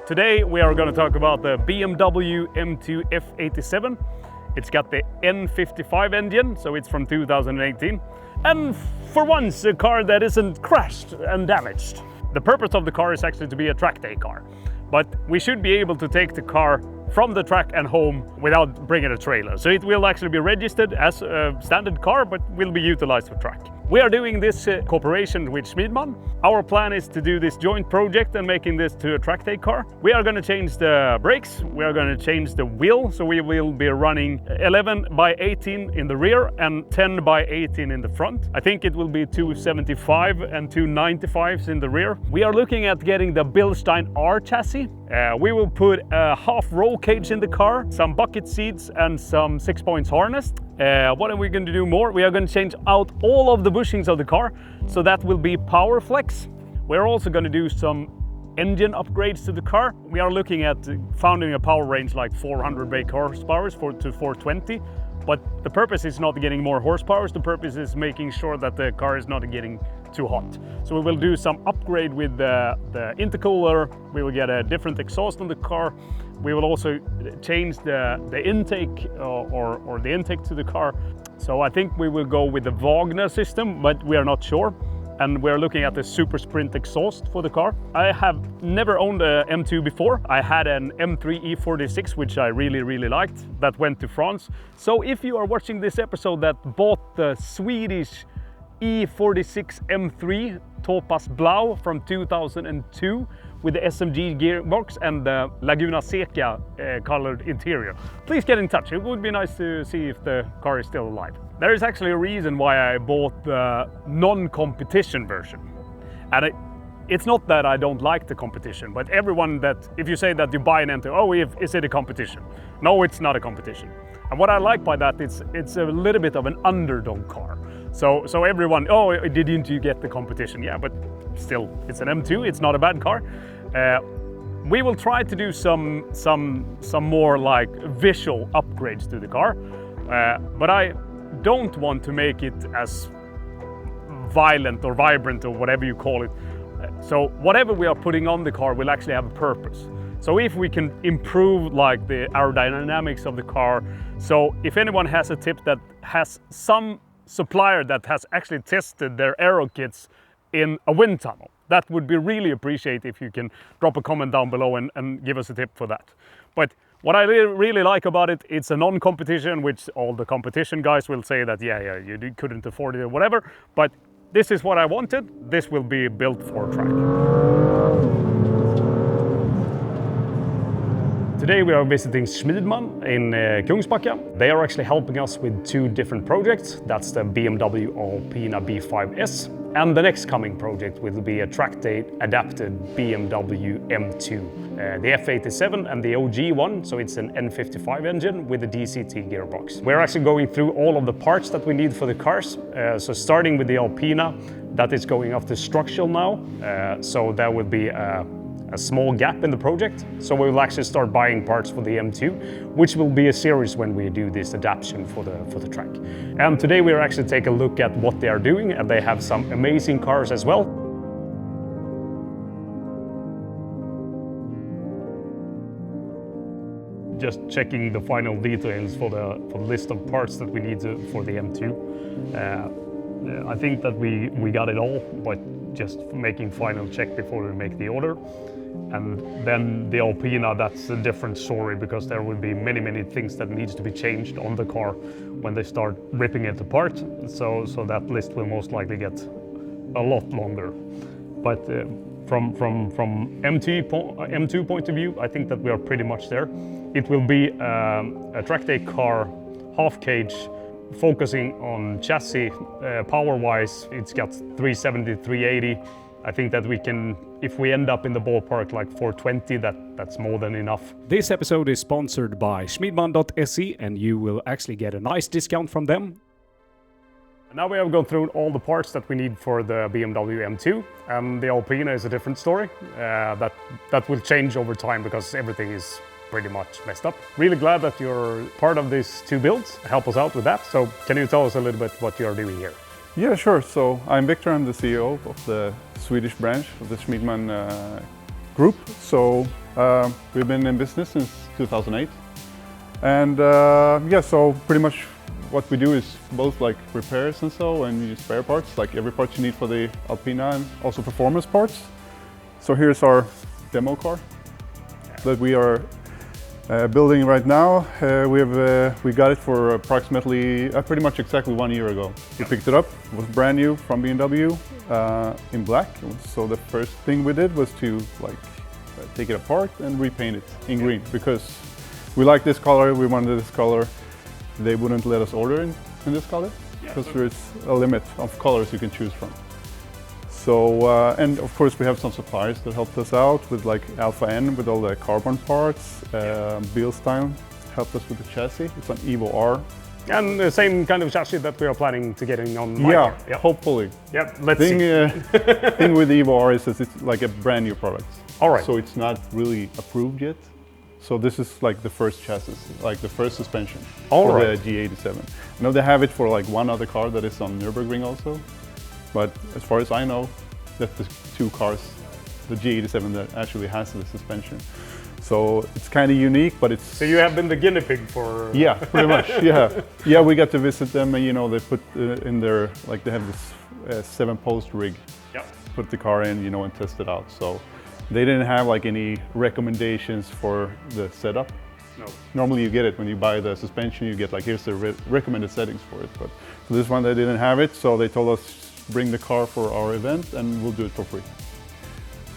Today we are going to talk about the BMW M2 F87. It's got the N55 engine, so it's from 2018. And for once, a car that isn't crashed and damaged. The purpose of the car is actually to be a track day car. But we should be able to take the car from the track and home without bringing a trailer. So it will actually be registered as a standard car, but will be utilized for track. We are doing this cooperation with Schmiedmann. Our plan is to do this joint project and making this to a track day car. We are going to change the brakes, we are going to change the wheel, so we will be running 11 by 18 in the rear and 10 by 18 in the front. I think it will be 275 and 295s in the rear. We are looking at getting the Bilstein R chassis. We will put a half roll cage in the car, some bucket seats and some 6-point harness. What are we going to do more? We are going to change out all of the bushings of the car, so that will be Powerflex. We're also going to do some engine upgrades to the car. We are looking at founding a power range like 400 brake horsepower to 420, but the purpose is not getting more horsepower, the purpose is making sure that the car is not getting too hot. So we will do some upgrade with the intercooler, we will get a different exhaust on the car. We will also change the intake or the intake to the car. So I think we will go with the Wagner system, but we are not sure. And we're looking at the Super Sprint exhaust for the car. I have never owned a M2 before. I had an M3 E46, which I really liked, that went to France. So if you are watching this episode that bought the Swedish E46 M3 Topaz Blau from 2002 with the SMG gearbox and the Laguna Seca colored interior, please get in touch. It would be nice to see if the car is still alive. There is actually a reason why I bought the non-competition version. And it's not that I don't like the competition, but everyone that, if you say that you buy an M2, oh, is it a competition? No, it's not a competition. And what I like by that, it's a little bit of an underdog car. So everyone, oh, didn't you get the competition? Yeah, but still, it's an M2, it's not a bad car. We will try to do some more like visual upgrades to the car, but I don't want to make it as violent or vibrant or whatever you call it. So whatever we are putting on the car will actually have a purpose. So if we can improve like the aerodynamics of the car, so if anyone has a tip that has some supplier that has actually tested their aero kits in a wind tunnel, that would be really appreciated if you can drop a comment down below and give us a tip for that. But what I really like about it, it's a non-competition, which all the competition guys will say that, yeah, you couldn't afford it or whatever, but this is what I wanted. This will be built for track. Today we are visiting Schmiedmann in Kungsbacka. They are actually helping us with two different projects. That's the BMW Alpina B5S, and the next coming project will be a track day adapted BMW M2, the F87 and the OG one, so it's an N55 engine with a DCT gearbox. We're actually going through all of the parts that we need for the cars. So starting with the Alpina, that is going off the structural now, so there will be a small gap in the project, so we will actually start buying parts for the M2, which will be a series when we do this adaptation for the track. And today we are actually take a look at what they are doing, and they have some amazing cars as well. Just checking the final details for the list of parts that we need for the M2. I think that we got it all, but just making final check before we make the order. And then the Alpina, that's a different story, because there will be many things that needs to be changed on the car when they start ripping it apart. So that list will most likely get a lot longer. But from M2 point of view, I think that we are pretty much there. It will be a track day car, half cage, focusing on chassis. Power-wise, it's got 370, 380. I think that we can, if we end up in the ballpark like 420, that's more than enough. This episode is sponsored by Schmiedmann.se, and you will actually get a nice discount from them. Now we have gone through all the parts that we need for the BMW M2, and the Alpina is a different story. That will change over time because everything is pretty much messed up. Really glad that you're part of these two builds. Help us out with that. So can you tell us a little bit what you are doing here? Yeah, sure. So I'm Victor, I'm the CEO of the Swedish branch of the Schmiedmann group. So We've been in business since 2008. And yeah, so pretty much what we do is both like repairs and so, and use spare parts, like every part you need for the Alpina, and also performance parts. So here's our demo car that we are building right now. We got it for approximately, pretty much exactly 1 year ago. We picked it up, it was brand new from BMW in black. So the first thing we did was to take it apart and repaint it in green, because we like this color, we wanted this color. They wouldn't let us order in this color, because there's a limit of colors you can choose from. So, and of course we have some suppliers that helped us out with like Alpha N with all the carbon parts. Bilstein helped us with the chassis. It's an Evo R. And the same kind of chassis that we are planning to get in on my car. Yep. Hopefully. Yep, let's see. Thing with the Evo R is that it's like a brand new product. All right. So it's not really approved yet. So this is like the first chassis, like the first suspension for the G87. I know they have it for like one other car that is on Nürburgring also. But as far as I know, that's the two cars, the G87 that actually has the suspension. So it's kind of unique, but it's... So you have been the guinea pig for... Yeah, pretty much, yeah. Yeah, we got to visit them and, you know, they put in their, like they have this 7-post rig. Yep. Put the car in, you know, and test it out. So they didn't have like any recommendations for the setup. No. Normally you get it when you buy the suspension, you get like, here's the recommended settings for it. But for this one, they didn't have it, so they told us, bring the car for our event and we'll do it for free.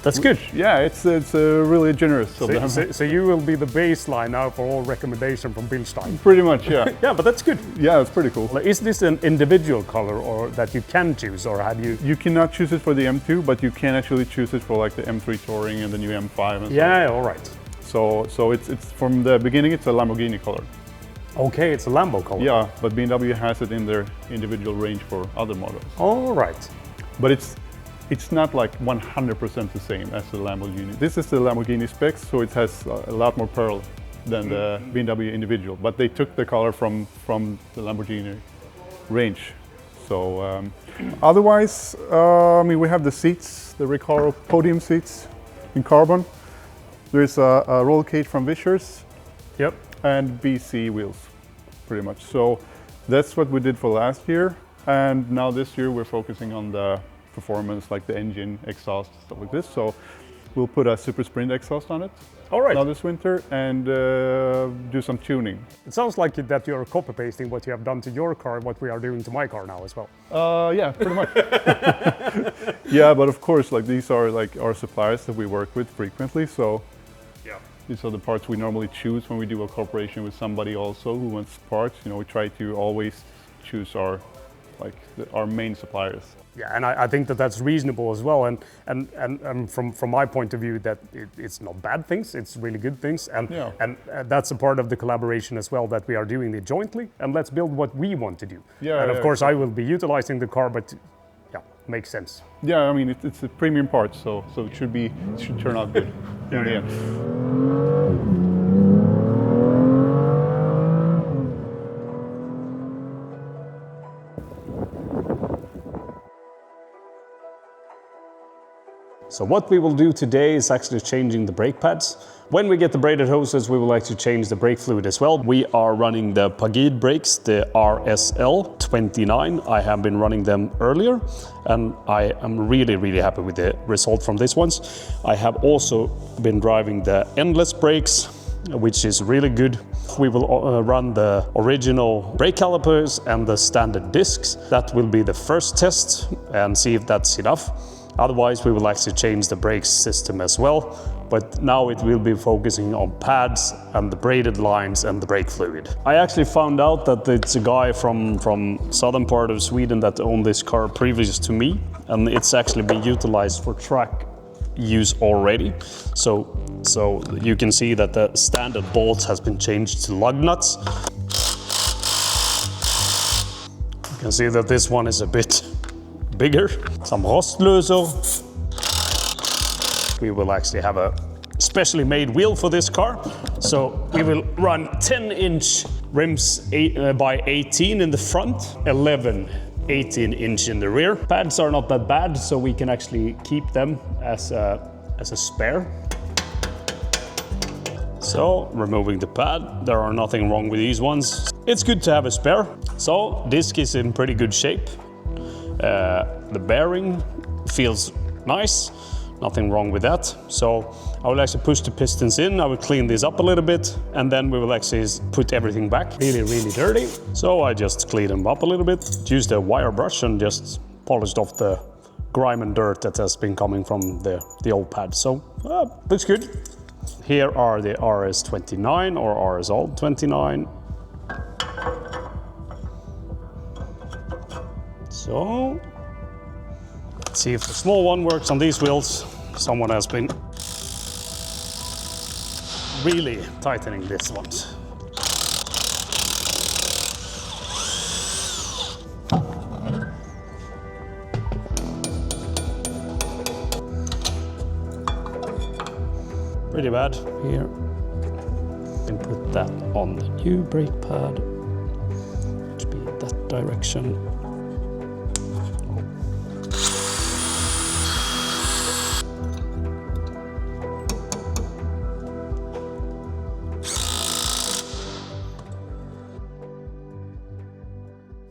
That's good. Yeah, it's really generous of them. So you will be the baseline now for all recommendation from Bilstein. Pretty much, yeah. Yeah, but that's good. Yeah, it's pretty cool. Is this an individual color or that you can choose, or have you? You cannot choose it for the M2, but you can actually choose it for like the M3 Touring and the new M5 and yeah, all right. So it's from the beginning it's a Lamborghini color. Okay, it's a Lambo color. Yeah, but BMW has it in their individual range for other models. All right. But it's not like 100% the same as the Lamborghini. This is the Lamborghini specs, so it has a lot more pearl than the BMW individual. But they took the color from the Lamborghini range. So otherwise, I mean, we have the seats, the Recaro podium seats in carbon. There's a roll cage from Vishers. Yep. And BC wheels, pretty much. So that's what we did for last year. And now this year we're focusing on the performance, like the engine, exhaust, stuff like this. So we'll put a Super Sprint exhaust on it. All right. Now this winter and do some tuning. It sounds like that you're copy pasting what you have done to your car, what we are doing to my car now as well. Yeah, pretty much. Yeah, but of course, like these are like our suppliers that we work with frequently. So yeah. These are the parts we normally choose when we do a cooperation with somebody also who wants parts. You know, we try to always choose our main suppliers. Yeah, and I think that that's reasonable as well. And from my point of view, that it's not bad things, it's really good things. And that's a part of the collaboration as well, that we are doing it jointly. And let's build what we want to do. Yeah, and of course, exactly. I will be utilizing the car, but yeah, makes sense. Yeah, I mean, it's a premium part, so it should turn out good in the end. So what we will do today is actually changing the brake pads. When we get the braided hoses, we will actually change the brake fluid as well. We are running the Pagid brakes, the RSL 29. I have been running them earlier, and I am really happy with the result from these ones. I have also been driving the endless brakes, which is really good. We will run the original brake calipers and the standard discs. That will be the first test and see if that's enough. Otherwise, we will actually change the brake system as well. But now it will be focusing on pads and the braided lines and the brake fluid. I actually found out that it's a guy from southern part of Sweden that owned this car previous to me, and it's actually been utilized for track use already. So you can see that the standard bolts has been changed to lug nuts. You can see that this one is a bit bigger. Some rostlöser. We will actually have a specially made wheel for this car. So we will run 10-inch rims by 18 in the front, 18-inch in the rear. Pads are not that bad, so we can actually keep them as a spare. So removing the pad, there are nothing wrong with these ones. It's good to have a spare. So disc is in pretty good shape. The bearing feels nice, nothing wrong with that. So I will actually push the pistons in, I will clean this up a little bit, and then we will actually put everything back. Really, really dirty. So I just cleaned them up a little bit, used a wire brush and just polished off the grime and dirt that has been coming from the old pad. So looks good. Here are the RS29 or RS Old 29. So let's see if the small one works on these wheels. Someone has been really tightening this one. Pretty bad here. And put that on the new brake pad. To be in that direction.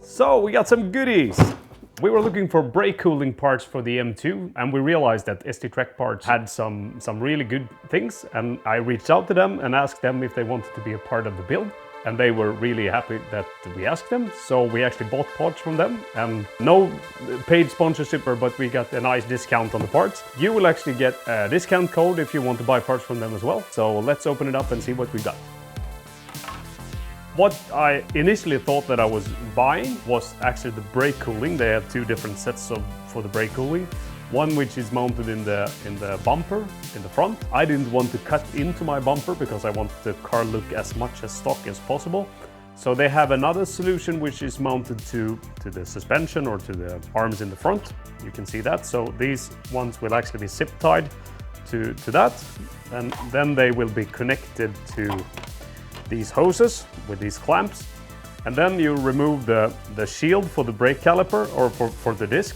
So we got some goodies. We were looking for brake cooling parts for the M2 and we realized that ST Trackparts had some really good things, and I reached out to them and asked them if they wanted to be a part of the build, and they were really happy that we asked them. So we actually bought parts from them, and no paid sponsorship, but we got a nice discount on the parts. You will actually get a discount code if you want to buy parts from them as well. So let's open it up and see what we got. What I initially thought that I was buying was actually the brake cooling. They have two different sets for the brake cooling. One which is mounted in the bumper in the front. I didn't want to cut into my bumper because I want the car look as much as stock as possible. So they have another solution which is mounted to the suspension or to the arms in the front. You can see that. So these ones will actually be zip tied to that, and then they will be connected to these hoses with these clamps, and then you remove the shield for the brake caliper or for the disc,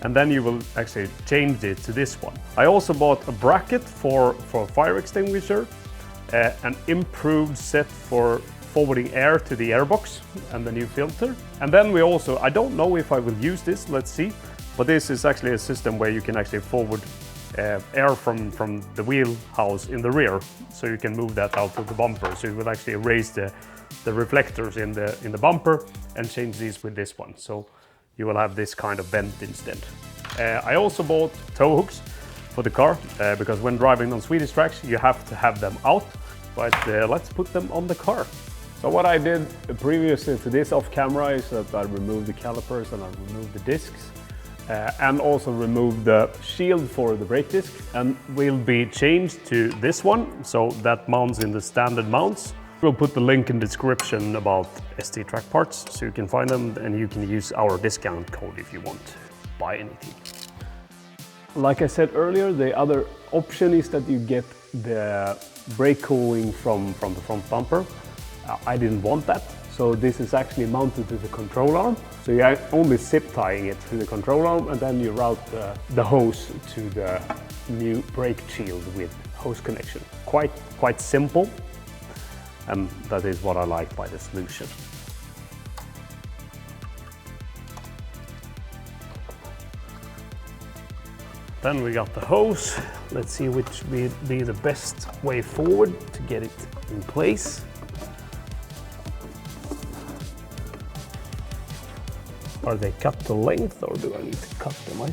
and then you will actually change it to this one. I also bought a bracket for fire extinguisher, an improved set for forwarding air to the airbox and the new filter. And then we also, I don't know if I will use this, let's see, but this is actually a system where you can actually forward air from the wheel house in the rear, so you can move that out of the bumper. So you will actually erase the reflectors in the bumper and change these with this one. So you will have this kind of vent instead. I also bought tow hooks for the car because when driving on Swedish tracks you have to have them out, but let's put them on the car. So what I did previously to this off camera is that I removed the calipers and I removed the discs. And also remove the shield for the brake disc, and will be changed to this one, so that mounts in the standard mounts. We'll put the link in the description about ST Trackparts so you can find them, and you can use our discount code if you want to buy anything. Like I said earlier, the other option is that you get the brake cooling from the front bumper. I didn't want that. So this is actually mounted to the control arm. So you're only zip tying it to the control arm, and then you route the hose to the new brake shield with hose connection. Quite simple, and that is what I like by the solution. Then we got the hose. Let's see which will be the best way forward to get it in place. Are they cut to length, or do I need to cut them? I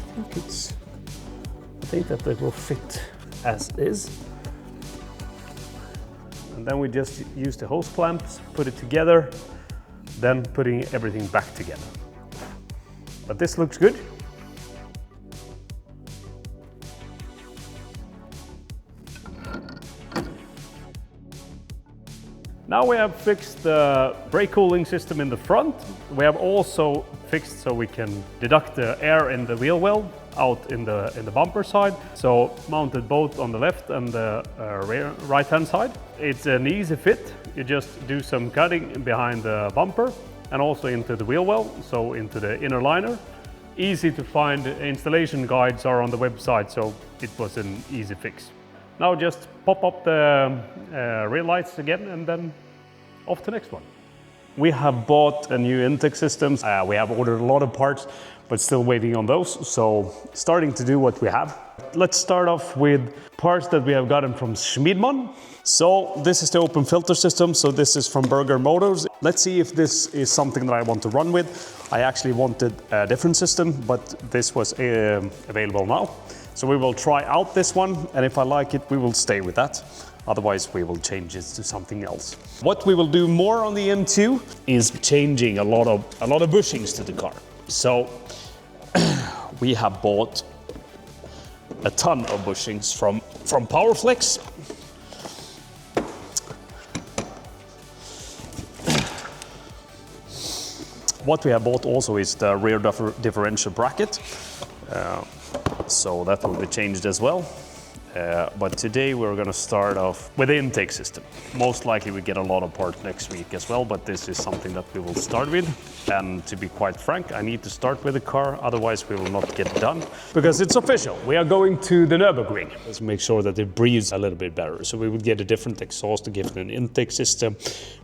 think that they will fit as is. And then we just use the hose clamps, put it together, then putting everything back together. But this looks good. Now we have fixed the brake cooling system in the front. We have also fixed so we can deduct the air in the wheel well out in the bumper side. So mounted both on the left and the right hand side. It's an easy fit. You just do some cutting behind the bumper and also into the wheel well, so into the inner liner. Easy to find. Installation guides are on the website, so it was an easy fix. Now just pop up the rear lights again and then off to the next one. We have bought a new intake system. We have ordered a lot of parts, but still waiting on those. So starting to do what we have. Let's start off with parts that we have gotten from Schmiedmann. So this is the open filter system. So this is from Berger Motors. Let's see if this is something that I want to run with. I actually wanted a different system, but this was available now. So we will try out this one, and if I like it, we will stay with that. Otherwise, we will change it to something else. What we will do more on the M2 is changing a lot of bushings to the car. So we have bought a ton of bushings from Powerflex. What we have bought also is the rear differential bracket. So that will be changed as well. But today we're going to start off with the intake system. Most likely we get a lot of parts next week as well, but this is something that we will start with. And to be quite frank, I need to start with the car, otherwise we will not get done. Because it's official, we are going to the Nürburgring. Let's make sure that it breathes a little bit better. So we would get a different exhaust to give it an intake system.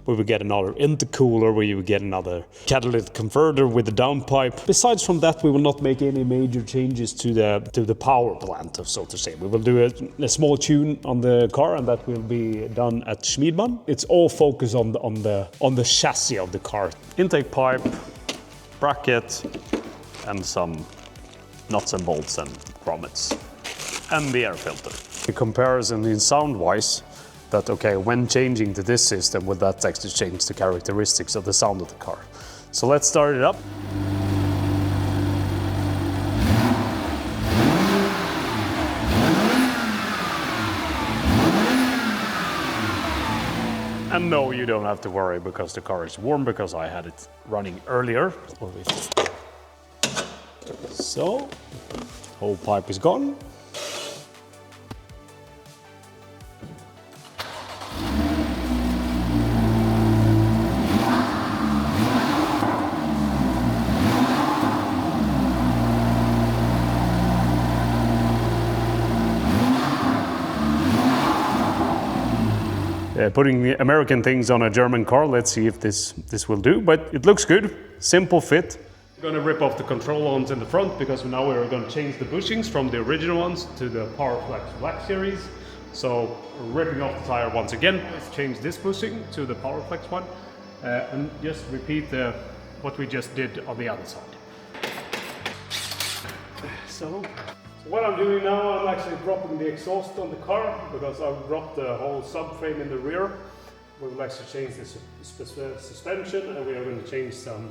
We would get another intercooler, where you would get another catalytic converter with a downpipe. Besides from that, we will not make any major changes to the power plant, so to say. We will do a small tune on the car, and that will be done at Schmiedmann. It's all focused on the chassis of the car. Intake pipe, bracket, and some nuts and bolts and grommets, and the air filter. The comparison in sound-wise, that okay, when changing to this system, would that actually change the characteristics of the sound of the car? So let's start it up. And no, you don't have to worry because the car is warm, because I had it running earlier. So, whole pipe is gone. Putting the American things on a German car, let's see if this will do, but it looks good, simple fit. We're going to rip off the control arms in the front, because now we're going to change the bushings from the original ones to the Powerflex Black Series. So ripping off the tire once again, let's change this bushing to the Powerflex one, and just repeat what we just did on the other side. So what I'm doing now, I'm actually dropping the exhaust on the car, because I've dropped the whole subframe in the rear. We will actually change the suspension, and we are going to change some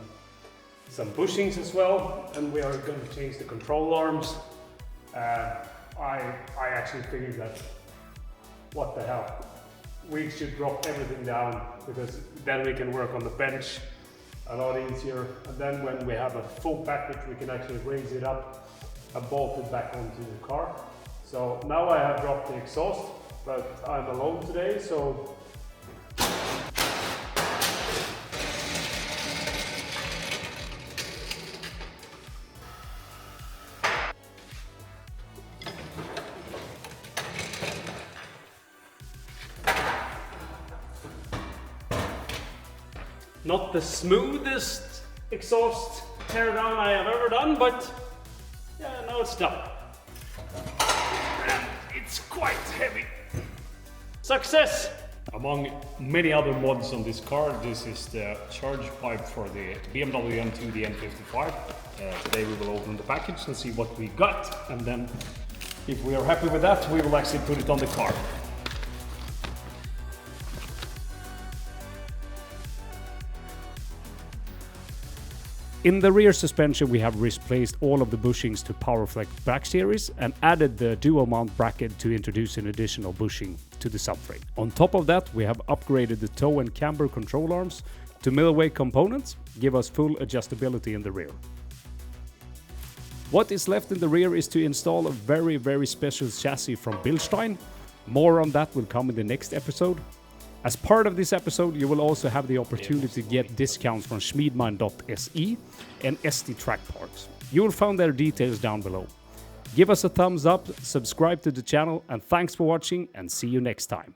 bushings as well, and we are going to change the control arms. I actually figured that, what the hell, we should drop everything down, because then we can work on the bench a lot easier, and then when we have a full package, we can actually raise it up and bolt it back onto the car. So now I have dropped the exhaust, but I'm alone today, so not the smoothest exhaust teardown I have ever done, but yeah, now it's done. And it's quite heavy. Success! Among many other mods on this car, this is the charge pipe for the BMW M2 the N55. Today we will open the package and see what we got, and then if we are happy with that, we will actually put it on the car. In the rear suspension, we have replaced all of the bushings to Powerflex Black Series and added the dual mount bracket to introduce an additional bushing to the subframe. On top of that, we have upgraded the toe and camber control arms to Millway Components, give us full adjustability in the rear. What is left in the rear is to install a very special chassis from Bilstein. More on that will come in the next episode. As part of this episode, you will also have the opportunity to get discounts from Schmiedmann.se and ST Trackparts. You will find their details down below. Give us a thumbs up, subscribe to the channel, and thanks for watching, and see you next time.